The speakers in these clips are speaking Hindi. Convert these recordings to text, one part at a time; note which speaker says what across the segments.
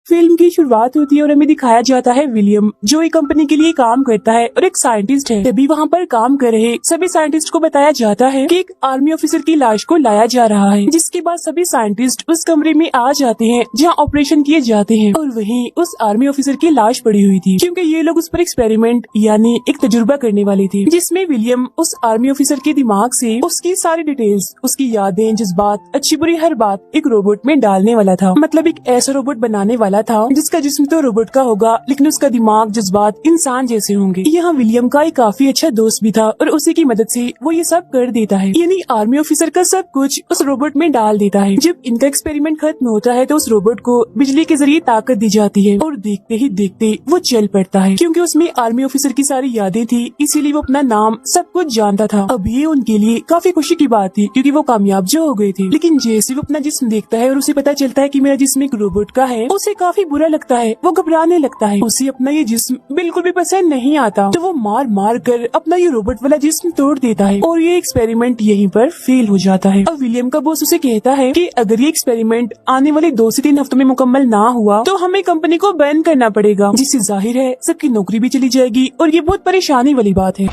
Speaker 1: फिल्म की शुरुआत होती है और हमें दिखाया जाता है विलियम जो एक कंपनी के लिए काम करता है और एक साइंटिस्ट है। तभी वहाँ पर काम कर रहे सभी साइंटिस्ट को बताया जाता है कि एक आर्मी ऑफिसर की लाश को लाया जा रहा है, जिसके बाद सभी साइंटिस्ट उस कमरे में आ जाते हैं जहाँ ऑपरेशन किए जाते हैं और वहीं उस आर्मी ऑफिसर की लाश पड़ी हुई थी, क्योंकि ये लोग उस पर एक्सपेरिमेंट यानी एक तजुर्बा करने वाले थे, जिसमें विलियम उस आर्मी ऑफिसर के दिमाग से उसकी सारी डिटेल्स, उसकी यादें, जज्बात, अच्छी बुरी हर बात एक रोबोट में डालने वाला था। मतलब एक ऐसा रोबोट बनाने वाला था जिसका जिस्म तो रोबोट का होगा लेकिन उसका दिमाग, जज्बात इंसान जैसे होंगे। यहाँ विलियम का एक काफी अच्छा दोस्त भी था और उसी की मदद से वो ये सब कर देता है, यानी आर्मी ऑफिसर का सब कुछ उस रोबोट में डाल देता है। जब इनका एक्सपेरिमेंट खत्म होता है तो उस रोबोट को बिजली के जरिए ताकत दी जाती है और देखते ही देखते वो चल पड़ता है, क्योंकि उसमें आर्मी ऑफिसर की सारी यादें थी, इसीलिए वो अपना नाम सब कुछ जानता था। अब ये उनके लिए काफी खुशी की बात थी क्योंकि वो कामयाब जो हो गए थे। लेकिन जैसे वो अपना जिस्म देखता है और उसे पता चलता है कि मेरा जिस्म एक रोबोट का है, उसे काफी बुरा लगता है, वो घबराने लगता है। उसे अपना ये जिस्म बिल्कुल भी पसंद नहीं आता, तो वो मार मार कर अपना ये रोबोट वाला जिस्म तोड़ देता है और ये एक्सपेरिमेंट यहीं पर फेल हो जाता है। अब विलियम का बॉस उसे कहता है कि अगर ये एक्सपेरिमेंट आने वाले 2 से 3 हफ्तों में मुकम्मल ना हुआ तो हमें कंपनी को बैन करना पड़ेगा, जिससे जाहिर है सबकी नौकरी भी चली जाएगी और ये बहुत परेशानी वाली बात है।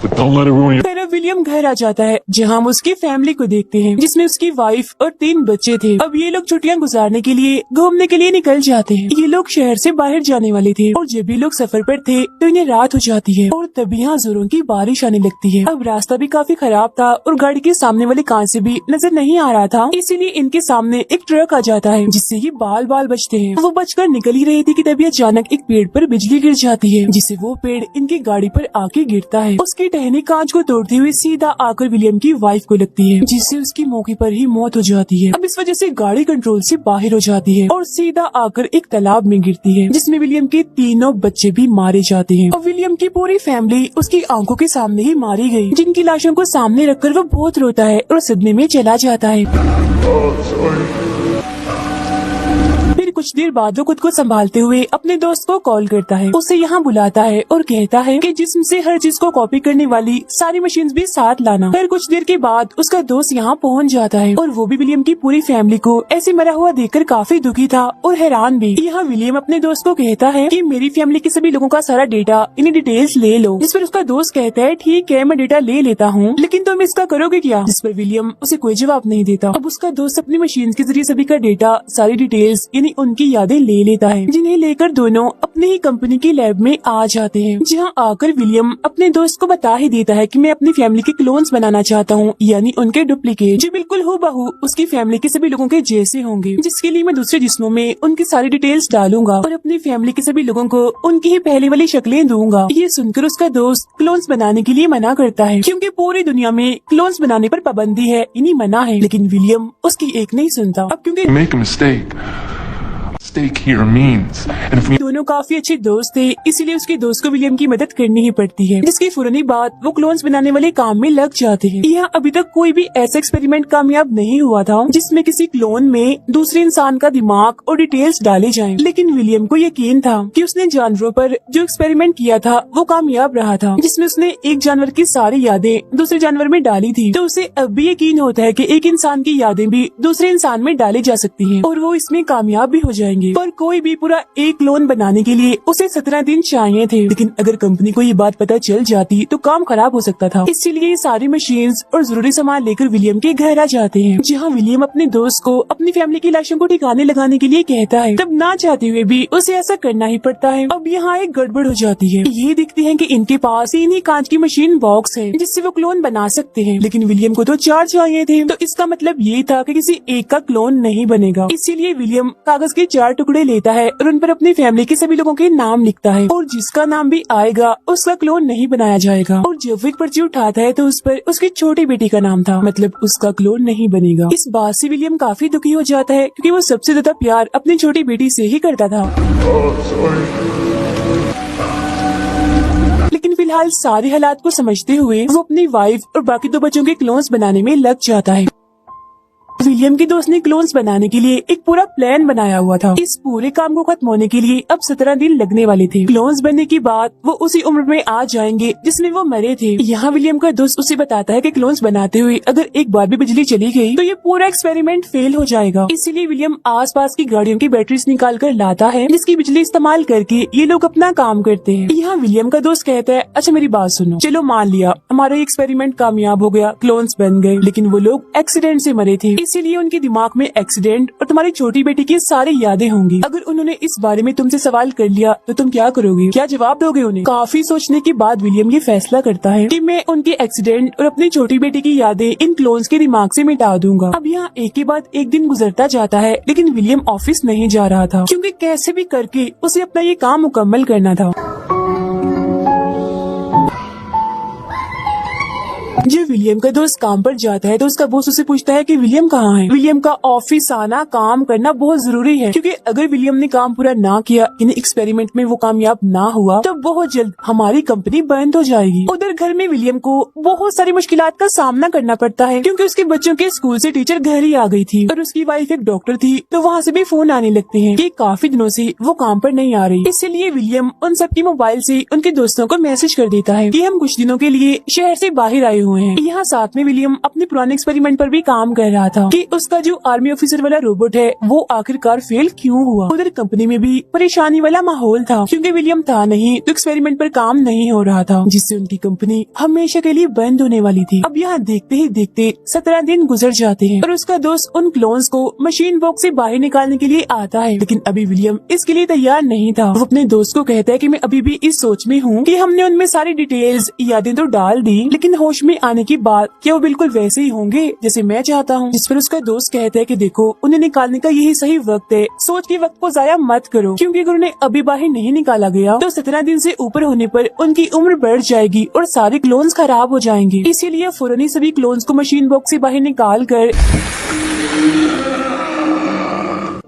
Speaker 1: फिर अब विलियम घर आ जाता है जहाँ हम उसकी फैमिली को देखते हैं, जिसमें उसकी वाइफ और 3 बच्चे थे। अब ये लोग छुट्टियां गुजारने के लिए घूमने के लिए निकल जाते हैं। ये लोग शहर से बाहर जाने वाले थे और जब ये लोग सफर पर थे तो इन्हें रात हो जाती है और तभी यहाँ जोरों की बारिश आने लगती है। अब रास्ता भी काफी खराब था और गाड़ी के सामने वाले कांच से भी नजर नहीं आ रहा था, इसीलिए इनके सामने एक ट्रक आ जाता है जिससे ये बाल बाल बचते हैं। वो बचकर निकल ही रही थी कि तभी अचानक एक पेड़ पर बिजली गिर जाती है, जिससे वो पेड़ इनकी गाड़ी पर आके गिरता है। उसकी टहनी कांच को तोड़ते हुए सीधा आकर विलियम की वाइफ को लगती है, जिससे उसकी मौके पर ही मौत हो जाती है। अब इस वजह से गाड़ी कंट्रोल से बाहर हो जाती है और सीधा आकर एक तालाब में गिरती है, जिसमें विलियम के 3 बच्चे भी मारे जाते हैं। और विलियम की पूरी फैमिली उसकी आंखों के सामने ही मारी गई, जिनकी लाशों को सामने रखकर वो बहुत रोता है और सदमे में चला जाता है। फिर कुछ देर बाद वो खुद को संभालते हुए अपने दोस्त को कॉल करता है, उसे यहाँ बुलाता है और कहता है कि जिस्म से हर चीज को कॉपी करने वाली सारी मशीन्स भी साथ लाना। फिर कुछ देर के बाद उसका दोस्त यहाँ पहुँच जाता है और वो भी विलियम की पूरी फैमिली को ऐसे मरा हुआ देखकर काफी दुखी था और हैरान भी। यहाँ विलियम अपने दोस्त को कहता है कि मेरी फैमिली के सभी लोगों का सारा डेटा, इन्हीं डिटेल्स ले लो। जिस पर उसका दोस्त कहता है ठीक है मैं डेटा ले लेता हूँ, लेकिन तुम इसका करोगे क्या? जिस पर विलियम उसे कोई जवाब नहीं देता। अब उसका दोस्त अपनी मशीन के जरिए सभी का डेटा, सारी डिटेल्स यानी उनकी यादें ले लेता है, जिन्हें लेकर दोनों अपने ही कंपनी की लैब में आ जाते हैं। जहाँ आकर विलियम अपने दोस्त को बता ही देता है कि मैं अपनी फैमिली के क्लोन्स बनाना चाहता हूँ, यानी उनके डुप्लीकेट जो बिल्कुल हूबहू उसकी फैमिली के सभी लोगों के जैसे होंगे, जिसके लिए मैं दूसरे जिस्मों में उनकी सारी डिटेल्स डालूंगा और अपनी फैमिली के सभी लोगों को उनकी ही पहले वाली शक्लें दूंगा। ये सुनकर उसका दोस्त क्लोन्स बनाने के लिए मना करता है, क्योंकि पूरी दुनिया में क्लोन्स बनाने पर पाबंदी है, इन्हीं मना है। लेकिन विलियम उसकी एक नहीं सुनता। अब क्योंकि दोनों काफी अच्छे दोस्त थे, इसीलिए उसके दोस्त को विलियम की मदद करनी ही पड़ती है, जिसकी फौरनी बाद वो क्लोन्स बनाने वाले काम में लग जाते हैं। यहाँ अभी तक कोई भी ऐसा एक्सपेरिमेंट कामयाब नहीं हुआ था जिसमें किसी क्लोन में दूसरे इंसान का दिमाग और डिटेल्स डाले जाएं। लेकिन विलियम को यकीन था कि उसने जानवरों पर जो एक्सपेरिमेंट किया था वो कामयाब रहा था, जिसमें उसने एक जानवर की सारी यादें दूसरे जानवर में डाली थी। तो उसे अब भी यकीन होता है कि एक इंसान की यादें भी दूसरे इंसान में डाली जा सकती है और वो इसमें कामयाब भी हो जाएंगे। पर कोई भी पूरा एक क्लोन बनाने के लिए उसे 17 दिन चाहिए थे, लेकिन अगर कंपनी को ये बात पता चल जाती तो काम खराब हो सकता था। इसीलिए सारी मशीन्स और जरूरी सामान लेकर विलियम के घर आ जाते हैं, जहाँ विलियम अपने दोस्त को अपनी फैमिली की लाशों को ठिकाने लगाने के लिए कहता है। तब ना चाहते हुए भी उसे ऐसा करना ही पड़ता है। अब यहाँ एक गड़बड़ हो जाती है। ये दिखते हैं कि इनके पास 3 ही कांच की मशीन बॉक्स है जिससे वो क्लोन बना सकते हैं, लेकिन विलियम को तो 4 चाहिए थे। तो इसका मतलब ये था कि किसी एक का क्लोन नहीं बनेगा। इसीलिए विलियम कागज के 4 टुकड़े लेता है और उन पर अपनी फैमिली के सभी लोगों के नाम लिखता है और जिसका नाम भी आएगा उसका क्लोन नहीं बनाया जाएगा। और जब वो एक पर्ची उठाता है तो उस पर उसकी छोटी बेटी का नाम था, मतलब उसका क्लोन नहीं बनेगा। इस बात से विलियम काफी दुखी हो जाता है क्योंकि वो सबसे ज्यादा प्यार अपनी छोटी बेटी से ही करता था। लेकिन फिलहाल सारे हालात को समझते हुए वो अपनी वाइफ और बाकी 2 बच्चों के क्लोन्स बनाने में लग जाता है। विलियम के दोस्त ने क्लोन्स बनाने के लिए एक पूरा प्लान बनाया हुआ था। इस पूरे काम को खत्म होने के लिए अब 17 दिन लगने वाले थे। क्लोन्स बनने के बाद वो उसी उम्र में आ जाएंगे जिसमें वो मरे थे। यहाँ विलियम का दोस्त उसे बताता है कि क्लोन्स बनाते हुए अगर एक बार भी बिजली चली गई तो ये पूरा एक्सपेरिमेंट फेल हो जाएगा। इसीलिए विलियम आसपास की गाड़ियों की बैटरीज निकाल कर लाता है जिसकी बिजली इस्तेमाल करके ये लोग अपना काम करते हैं। यहाँ विलियम का दोस्त कहता है, अच्छा मेरी बात सुनो, चलो मान लिया हमारा एक्सपेरिमेंट कामयाब हो गया, क्लोन्स बन गए, लेकिन वो लोग एक्सीडेंट से मरे थे, इसीलिए उनके दिमाग में एक्सीडेंट और तुम्हारी छोटी बेटी की सारी यादें होंगी। अगर उन्होंने इस बारे में तुमसे सवाल कर लिया तो तुम क्या करोगे, क्या जवाब दोगे उन्हें? काफी सोचने के बाद विलियम ये फैसला करता है कि मैं उनके एक्सीडेंट और अपनी छोटी बेटी की यादें इन क्लोन्स के दिमाग से मिटा दूंगा। अब यहाँ एक के बाद एक दिन गुजरता जाता है, लेकिन विलियम ऑफिस नहीं जा रहा था क्योंकि कैसे भी करके उसे अपना ये काम मुकम्मल करना था। जब विलियम का दोस्त काम पर जाता है तो उसका बॉस उसे पूछता है कि विलियम कहाँ है। विलियम का ऑफिस आना, काम करना बहुत जरूरी है क्योंकि अगर विलियम ने काम पूरा ना किया, इन एक्सपेरिमेंट में वो कामयाब ना हुआ तो बहुत जल्द हमारी कंपनी बंद हो जाएगी। उधर घर में विलियम को बहुत सारी मुश्किलात का सामना करना पड़ता है क्योंकि उसके बच्चों के स्कूल से टीचर घर ही आ गई थी और उसकी वाइफ एक डॉक्टर थी, तो वहाँ से भी फोन आने लगते हैं कि काफी दिनों से वो काम पर नहीं आ रही। इसलिए विलियम उन सबकी मोबाइल से उनके दोस्तों को मैसेज कर देता है कि हम कुछ दिनों के लिए शहर से बाहर आए हुए हैं। यहाँ साथ में विलियम अपने पुराने एक्सपेरिमेंट पर भी काम कर रहा था कि उसका जो आर्मी ऑफिसर वाला रोबोट है वो आखिरकार फेल क्यों हुआ। उधर कंपनी में भी परेशानी वाला माहौल था क्योंकि विलियम था नहीं तो एक्सपेरिमेंट पर काम नहीं हो रहा था, जिससे उनकी कंपनी हमेशा के लिए बंद होने वाली थी। अब यहाँ देखते ही देखते 17 दिन गुजर जाते हैं और उसका दोस्त उन क्लोन्स को मशीन बॉक्स से बाहर निकालने के लिए आता है, लेकिन अभी विलियम इसके लिए तैयार नहीं था। वो अपने दोस्त को कहता है कि मैं अभी भी इस सोच में हूँ कि हमने उनमें सारी डिटेल्स यादें तो डाल दी, लेकिन होश में आने के बाद क्या वो बिल्कुल वैसे ही होंगे जैसे मैं चाहता हूँ। जिस पर उसका दोस्त कहता है कि देखो उन्हें निकालने का यही सही वक्त है, सोच के वक्त को जाया मत करो क्योंकि अगर उन्हें अभी बाहर नहीं निकाला गया तो 17 दिन से ऊपर होने पर उनकी उम्र बढ़ जाएगी और सारे क्लोन्स खराब हो जाएंगे। इसीलिए फौरन ही सभी क्लोन्स को मशीन बॉक्स से बाहर निकाल कर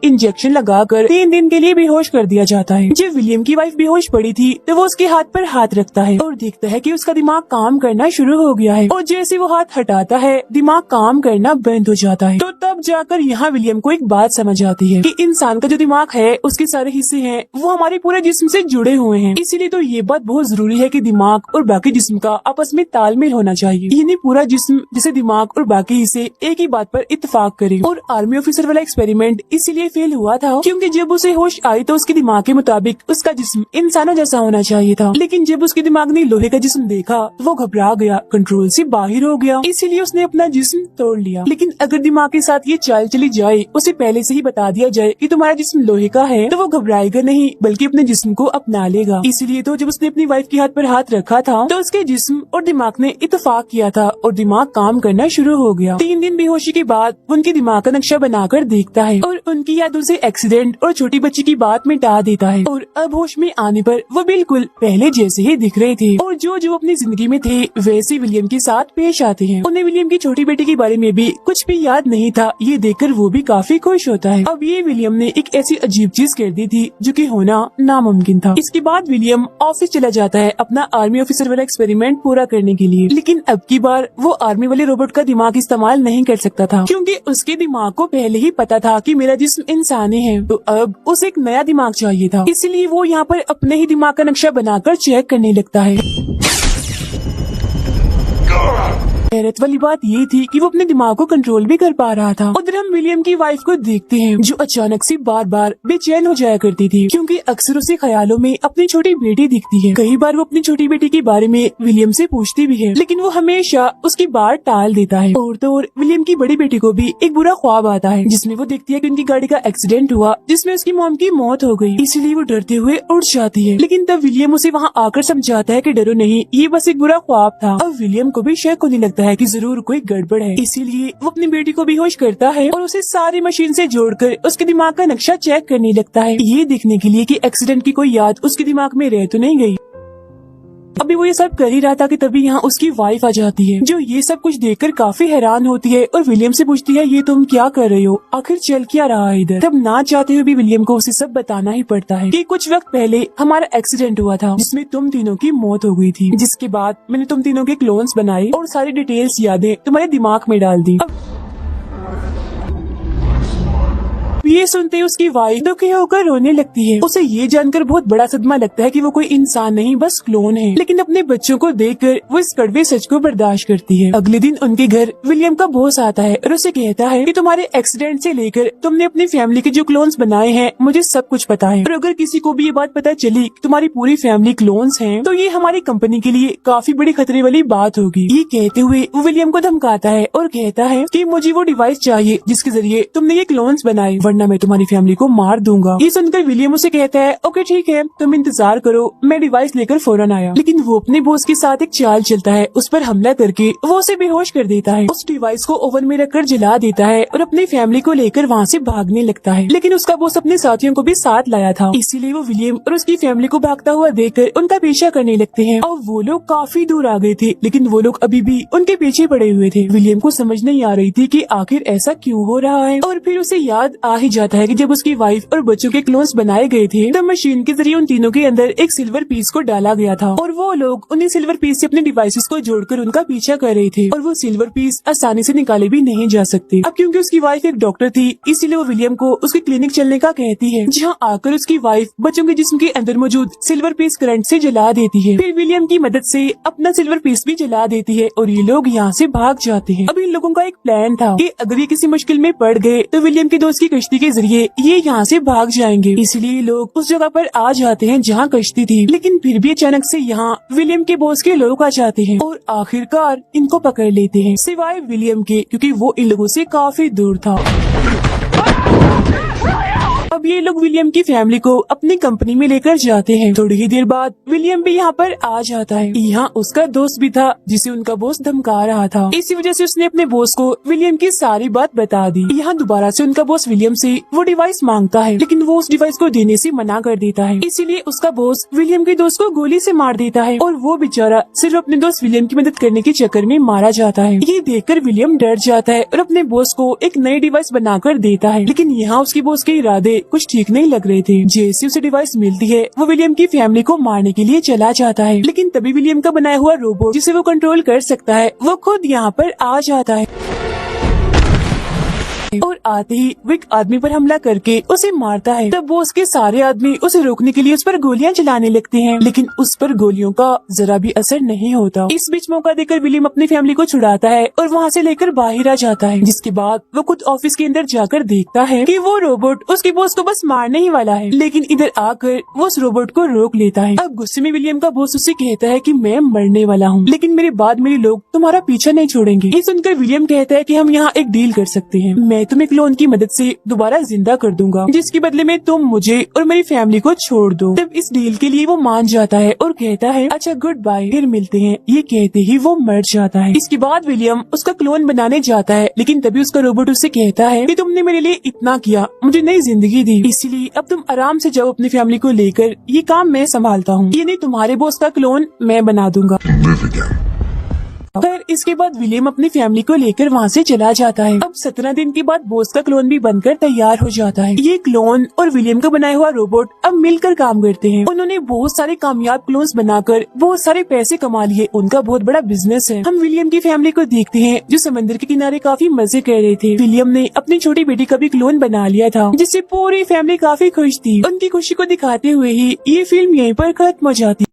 Speaker 1: इंजेक्शन लगाकर 3 दिन के लिए बेहोश कर दिया जाता है। जब विलियम की वाइफ बेहोश पड़ी थी तो वो उसके हाथ पर हाथ रखता है और देखता है कि उसका दिमाग काम करना शुरू हो गया है और जैसे वो हाथ हटाता है दिमाग काम करना बंद हो जाता है। तो तब जाकर यहाँ विलियम को एक बात समझ आती है कि इंसान का जो दिमाग है उसके सारे हिस्से हैं वो हमारे पूरे जिस्म से जुड़े हुए हैं, इसीलिए तो ये बात बहुत जरूरी है कि दिमाग और बाकी जिस्म का आपस में तालमेल होना चाहिए, यानी पूरा जिस्म जैसे दिमाग और बाकी हिस्से एक ही बात पर इत्तेफाक करें। और आर्मी ऑफिसर वाला एक्सपेरिमेंट इसीलिए फेल हुआ था क्योंकि जब उसे होश आई तो उसके दिमाग के मुताबिक उसका जिस्म इंसानों जैसा होना चाहिए था, लेकिन जब उसके दिमाग ने लोहे का जिस्म देखा तो वो घबरा गया, कंट्रोल से बाहर हो गया, इसीलिए उसने अपना जिस्म तोड़ लिया। लेकिन अगर दिमाग के साथ ये चाल चली जाए, उसे पहले से ही बता दिया जाए कि तुम्हारा जिस्म लोहे का है, तो वो घबराएगा नहीं बल्कि अपने जिस्म को अपना लेगा। इसीलिए तो जब उसने अपनी वाइफ के हाथ पर हाथ रखा था तो उसके जिस्म और दिमाग ने इत्तेफाक किया था और दिमाग काम करना शुरू हो गया। 3 दिन बेहोशी के बाद उनके दिमाग का नक्शा बनाकर देखता है और उनकी यादों से एक्सीडेंट और छोटी बच्ची की बात मिटा देता है और अब होश में आने पर वो बिल्कुल पहले जैसे ही दिख रहे थे और जो अपनी जिंदगी में थे वैसे विलियम के साथ पेश आते हैं। उन्हें विलियम की छोटी बेटी के बारे में भी कुछ भी याद नहीं था, ये देखकर वो भी काफी खुश होता है। अब ये विलियम ने एक ऐसी अजीब चीज कर दी थी जो कि होना नामुमकिन था। इसके बाद विलियम ऑफिस चला जाता है अपना आर्मी ऑफिसर वाला एक्सपेरिमेंट पूरा करने के लिए, लेकिन अब की बार वो आर्मी वाले रोबोट का दिमाग इस्तेमाल नहीं कर सकता था क्योंकि उसके दिमाग को पहले ही पता था कि मेरा जिस्म इंसानी है, तो अब उसे एक नया दिमाग चाहिए था। इसलिए वो यहाँ पर अपने ही दिमाग का नक्शा बनाकर चेक करने लगता है। हैरत वाली बात ये थी कि वो अपने दिमाग को कंट्रोल भी कर पा रहा था। उधर हम विलियम की वाइफ को देखते हैं जो अचानक से बार बार बेचैन हो जाया करती थी क्योंकि अक्सर उसे ख्यालों में अपनी छोटी बेटी दिखती है। कई बार वो अपनी छोटी बेटी के बारे में विलियम से पूछती भी है, लेकिन वो हमेशा उसकी बात टाल देता है। और तो और विलियम की बड़ी बेटी को भी एक बुरा ख्वाब आता है जिसमें वो देखती है कि उनकी गाड़ी का एक्सीडेंट हुआ जिसमें उसकी मॉम की मौत हो गई, इसलिए वो डरते हुए उठ जाती है। लेकिन तब विलियम उसे वहाँ आकर समझाता है कि डरो नहीं, ये बस एक बुरा ख्वाब था। अब विलियम को भी शक होने लगता है कि जरूर कोई गड़बड़ है, इसीलिए वो अपनी बेटी को बेहोश करता है और उसे सारी मशीन से जोड़कर उसके दिमाग का नक्शा चेक करने लगता है, ये देखने के लिए कि एक्सीडेंट की कोई याद उसके दिमाग में रह तो नहीं गई। अभी वो ये सब कर ही रहा था कि तभी यहाँ उसकी वाइफ आ जाती है जो ये सब कुछ देखकर काफी हैरान होती है और विलियम से पूछती है ये तुम क्या कर रहे हो, आखिर चल क्या रहा है इधर। तब ना चाहते हुए भी विलियम को उसे सब बताना ही पड़ता है कि कुछ वक्त पहले हमारा एक्सीडेंट हुआ था जिसमें तुम तीनों की मौत हो गई थी, जिसके बाद मैंने तुम तीनों के क्लोन्स बनाए और सारी डिटेल्स यादें तुम्हारे दिमाग में डाल दी। ये सुनते ही उसकी वाइफ दुखी होकर रोने लगती है। उसे ये जानकर बहुत बड़ा सदमा लगता है कि वो कोई इंसान नहीं बस क्लोन है, लेकिन अपने बच्चों को देखकर वो इस कड़वे सच को बर्दाश्त करती है। अगले दिन उनके घर विलियम का बॉस आता है और उसे कहता है कि तुम्हारे एक्सीडेंट से लेकर तुमने अपनी फैमिली के जो क्लोन्स बनाए हैं मुझे सब कुछ पता है, और अगर किसी को भी ये बात पता चली कि तुम्हारी पूरी फैमिली क्लोन्स हैं तो ये हमारी कंपनी के लिए काफी बड़ी खतरे वाली बात होगी। ये कहते हुए वो विलियम को धमकाता है और कहता है कि मुझे वो डिवाइस चाहिए जिसके जरिए तुमने ये क्लोन्स बनाए, वरना मैं तुम्हारी फैमिली को मार दूंगा। ये सुनकर विलियम उसे कहता है ओके ठीक है, तुम इंतजार करो, मैं डिवाइस लेकर फौरन आया। लेकिन वो अपने बॉस के साथ एक चाल चलता है, उस पर हमला करके वो उसे बेहोश कर देता है। उस डिवाइस को ओवन में रखकर जला देता है और अपनी फैमिली को लेकर वहाँ से भागने लगता है। लेकिन उसका बॉस अपने साथियों को भी साथ लाया था, इसीलिए वो विलियम और उसकी फैमिली को भागता हुआ देखकर उनका पीछा करने लगते हैं। और वो लोग काफी दूर आ गए थे, लेकिन वो लोग अभी भी उनके पीछे पड़े हुए थे। विलियम को समझ नहीं आ रही थी कि आखिर ऐसा क्यों हो रहा है, और फिर उसे याद आ ही जाता है कि जब उसकी वाइफ और बच्चों के क्लोन्स बनाए गए थे तब मशीन के जरिए उन तीनों के अंदर एक सिल्वर पीस को डाला गया था, और वो लोग उन्हीं सिल्वर पीस से अपने डिवाइसेस को जोड़कर उनका पीछा कर रहे थे, और वो सिल्वर पीस आसानी से निकाले भी नहीं जा सकते। अब क्योंकि उसकी वाइफ एक डॉक्टर थी, इसीलिए वो विलियम को उसके क्लिनिक चलने का कहती है, जहाँ आकर उसकी वाइफ बच्चों के जिस्म के अंदर मौजूद सिल्वर पीस करंट से जला देती है। फिर विलियम की मदद से अपना सिल्वर पीस भी जला देती है और ये लोग यहाँ से भाग जाते हैं। अब इन लोगों का एक प्लान था कि अगर ये किसी मुश्किल में पड़ गए तो विलियम के दोस्त की कश्ती के जरिए ये यहाँ से भाग जाएंगे, इसलिए लोग उस जगह पर आ जाते हैं जहाँ कश्ती थी। लेकिन फिर भी अचानक से यहाँ विलियम के बॉस के लोग आ जाते हैं और आखिरकार इनको पकड़ लेते हैं, सिवाय विलियम के, क्योंकि वो इन लोगों से काफी दूर था। अब ये लोग विलियम की फैमिली को अपनी कंपनी में लेकर जाते हैं। थोड़ी ही देर बाद विलियम भी यहाँ पर आ जाता है। यहाँ उसका दोस्त भी था जिसे उनका बॉस धमका रहा था, इसी वजह से उसने अपने बॉस को विलियम की सारी बात बता दी। यहाँ दोबारा से उनका बॉस विलियम से वो डिवाइस मांगता है, लेकिन वो उस डिवाइस को देने से मना कर देता है, इसीलिए उसका बॉस विलियम के दोस्त को गोली से मार देता है और वो बेचारा सिर्फ अपने दोस्त विलियम की मदद करने के चक्कर में मारा जाता है। ये देखकर विलियम डर जाता है और अपने बॉस को एक नई डिवाइस बनाकर देता है, लेकिन यहाँ उसके बॉस के इरादे कुछ ठीक नहीं लग रहे थे। जैसे उसे डिवाइस मिलती है वो विलियम की फैमिली को मारने के लिए चला जाता है, लेकिन तभी विलियम का बनाया हुआ रोबोट जिसे वो कंट्रोल कर सकता है वो खुद यहाँ पर आ जाता है और आते ही वो एक आदमी पर हमला करके उसे मारता है। तब बॉस के सारे आदमी उसे रोकने के लिए उस पर गोलियां चलाने लगते हैं, लेकिन उस पर गोलियों का जरा भी असर नहीं होता। इस बीच मौका देकर विलियम अपनी फैमिली को छुड़ाता है और वहाँ से लेकर बाहर आ जाता है, जिसके बाद वो खुद ऑफिस के अंदर जाकर देखता है कि वो रोबोट उसके बॉस को बस मारने ही वाला है, लेकिन इधर आकर वो उस रोबोट को रोक लेता है। अब गुस्से में विलियम का बॉस उसे कहता है कि मैं मरने वाला हूँ, लेकिन मेरे बाद मेरे लोग तुम्हारा पीछा नहीं छोड़ेंगे। ये सुनकर विलियम कहता है कि हम यहाँ एक डील कर सकते हैं, मैं तुम्हें क्लोन की मदद से दोबारा जिंदा कर दूंगा, जिसके बदले में तुम मुझे और मेरी फैमिली को छोड़ दो। तब इस डील के लिए वो मान जाता है और कहता है अच्छा गुड बाय, फिर मिलते हैं। ये कहते ही वो मर जाता है। इसके बाद विलियम उसका क्लोन बनाने जाता है, लेकिन तभी उसका रोबोट उससे कहता है कि तुमने मेरे लिए इतना किया, मुझे नई जिंदगी दी, इसीलिए अब तुम आराम से जाओ अपनी फैमिली को लेकर, ये काम मैं संभालता हूँ, ये नहीं तुम्हारे बॉस का क्लोन मैं बना दूंगा। फिर इसके बाद विलियम अपनी फैमिली को लेकर वहाँ से चला जाता है। अब 17 दिन के बाद बॉस का क्लोन भी बनकर तैयार हो जाता है। ये क्लोन और विलियम का बनाया हुआ रोबोट अब मिलकर काम करते हैं। उन्होंने बहुत सारे कामयाब क्लोन्स बनाकर बहुत सारे पैसे कमा लिए, उनका बहुत बड़ा बिजनेस है। हम विलियम की फैमिली को देखते हैं जो समंदर के किनारे काफी मजे कर रहे थे। विलियम ने अपनी छोटी बेटी का भी क्लोन बना लिया था, जिससे पूरी फैमिली काफी खुश थी। उनकी खुशी को दिखाते हुए ही ये फिल्म यहीं पर खत्म हो जाती।